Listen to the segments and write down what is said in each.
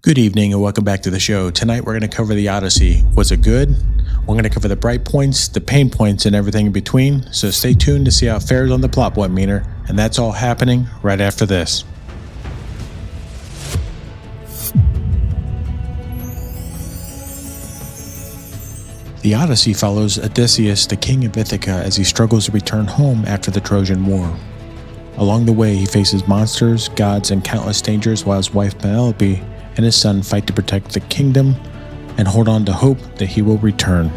Good evening and welcome back to the show. Tonight we're going to cover the Odyssey. Was it good? We're going to cover the bright points, the pain points, and everything in between. So stay tuned to see how it fares on the plot point meter. And that's all happening right after this. The Odyssey follows Odysseus, the king of Ithaca, as he struggles to return home after the Trojan War. Along the way, he faces monsters, gods, and countless dangers while his wife Penelope and his son fight to protect the kingdom and hold on to hope that he will return.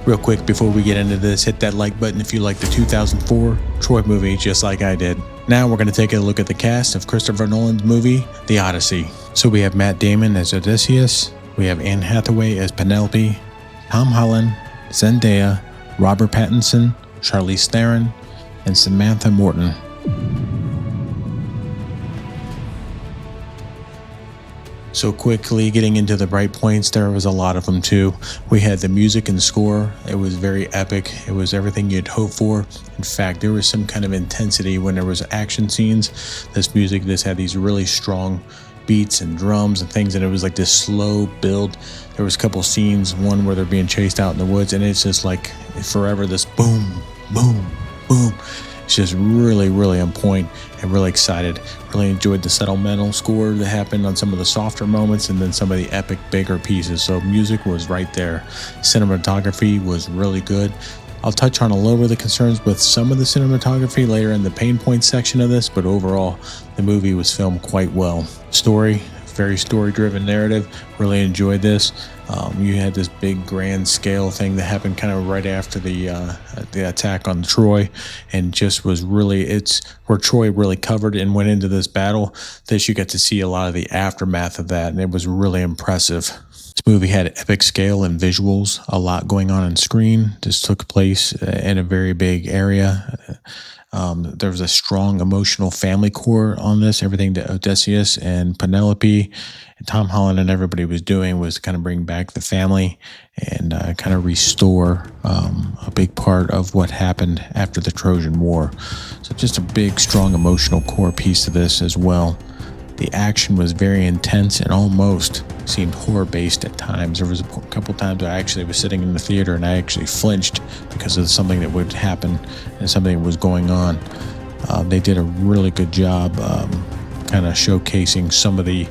Real quick before we get into this, hit that like button if you like the 2004 Troy movie just like I did. Now we're going to take a look at the cast of Christopher Nolan's movie, The Odyssey. So we have Matt Damon as Odysseus, we have Anne Hathaway as Penelope, Tom Holland, Zendaya, Robert Pattinson, Charlize Theron, and Samantha Morton. So quickly getting into the bright points, there was a lot of them too. We had the music and score. It was very epic. It was everything you'd hope for. In fact, there was some kind of intensity when there was action scenes. This had these really strong beats and drums and things, and it was like this slow build. There was a couple scenes, one where they're being chased out in the woods, and it's just like forever this boom, boom, boom. It's just really on point and really excited. Really enjoyed the sentimental score that happened on some of the softer moments and then some of the epic bigger pieces. So music was right there. Cinematography was really good. I'll touch on a little bit of the concerns with some of the cinematography later in the pain point section of this, but overall the movie was filmed quite well. Story, very story-driven narrative. Really enjoyed this. You had this big grand scale thing that happened kind of right after the attack on Troy, and just was really, it's where Troy really covered and went into this battle, that you get to see a lot of the aftermath of that, and it was really impressive. This movie had epic scale and visuals, a lot going on screen. This took place in a very big area. There was a strong emotional family core on this. Everything that Odysseus and Penelope and Tom Holland and everybody was doing was kind of bring back the family and kind of restore a big part of what happened after the Trojan War. So just a big, strong emotional core piece to this as well. The action was very intense and almost seemed horror-based at times. There was a couple times I actually was sitting in the theater and I actually flinched because of something that would happen and something that was going on. They did a really good job kind of showcasing some of the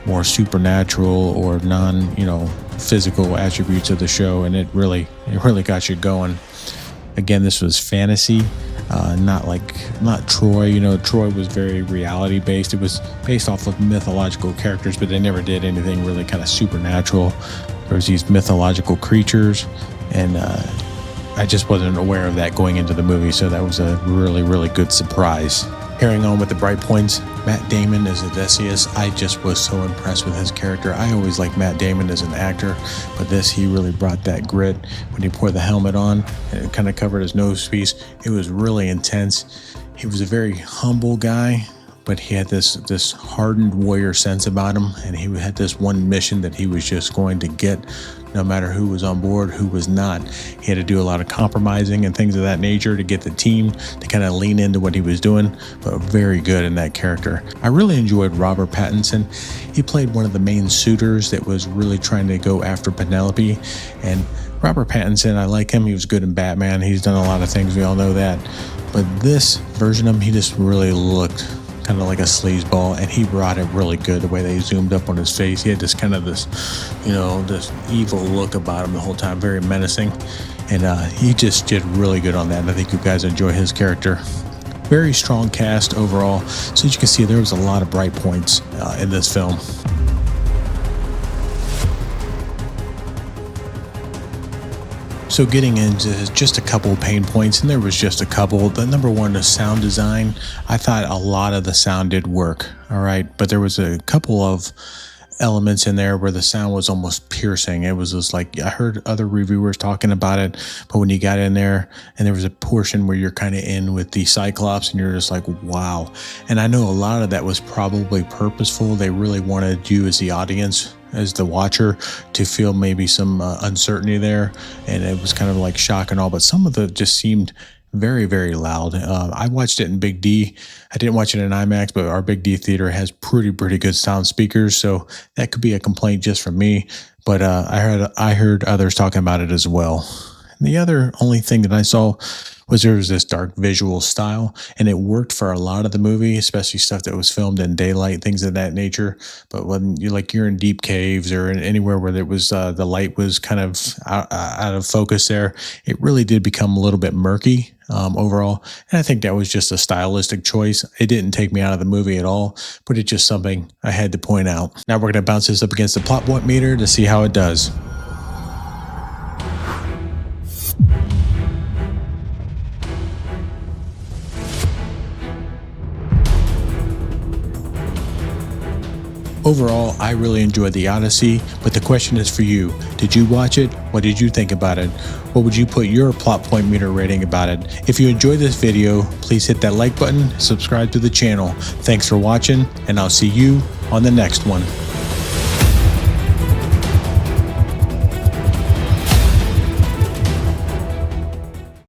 more supernatural or non-physical attributes of the show, and it really got you going. Again, this was fantasy. Not Troy. Troy was very reality based. It was based off of mythological characters, but they never did anything really kind of supernatural. There was these mythological creatures, and I just wasn't aware of that going into the movie, so that was a really good surprise. Carrying on with the bright points, Matt Damon as Odysseus. I just was so impressed with his character. I always liked Matt Damon as an actor, but he really brought that grit when he poured the helmet on and it kind of covered his nose piece. It was really intense. He was a very humble guy, but he had this hardened warrior sense about him, and he had this one mission that he was just going to get no matter who was on board, who was not. He had to do a lot of compromising and things of that nature to get the team to kind of lean into what he was doing, but very good in that character. I really enjoyed Robert Pattinson. He played one of the main suitors that was really trying to go after Penelope, and Robert Pattinson, I like him. He was good in Batman. He's done a lot of things, we all know that. But this version of him, he just really looked kind of like a sleazeball, and he brought it really good. The way they zoomed up on his face, he had this evil look about him the whole time, very menacing, and he just did really good on that, and I think you guys enjoy his character. Very strong cast overall. So as you can see, there was a lot of bright points in this film. So getting into just a couple of pain points, and there was just a couple. The number one, the sound design. I thought a lot of the sound did work, all right, but there was a couple of elements in there where the sound was almost piercing. It was just like, I heard other reviewers talking about it, but when you got in there and there was a portion where you're kind of in with the Cyclops and you're just like, wow. And I know a lot of that was probably purposeful. They really wanted you as the audience, as the watcher, to feel maybe some uncertainty there, and it was kind of like shock and all, but some of the just seemed very, very loud. I watched it in Big D. I didn't watch it in IMAX, but our Big D theater has pretty good sound speakers, so that could be a complaint just from me. But I heard others talking about it as well. And the other only thing that I saw was there was this dark visual style, and it worked for a lot of the movie, especially stuff that was filmed in daylight, things of that nature. But when you're in deep caves or in anywhere where there was the light was kind of out of focus, there, it really did become a little bit murky overall. And I think that was just a stylistic choice. It didn't take me out of the movie at all, but it's just something I had to point out. Now we're going to bounce this up against the plot point meter to see how it does. Overall, I really enjoyed the Odyssey, but the question is for you. Did you watch it? What did you think about it? What would you put your plot point meter rating about it? If you enjoyed this video, please hit that like button, subscribe to the channel. Thanks for watching, and I'll see you on the next one.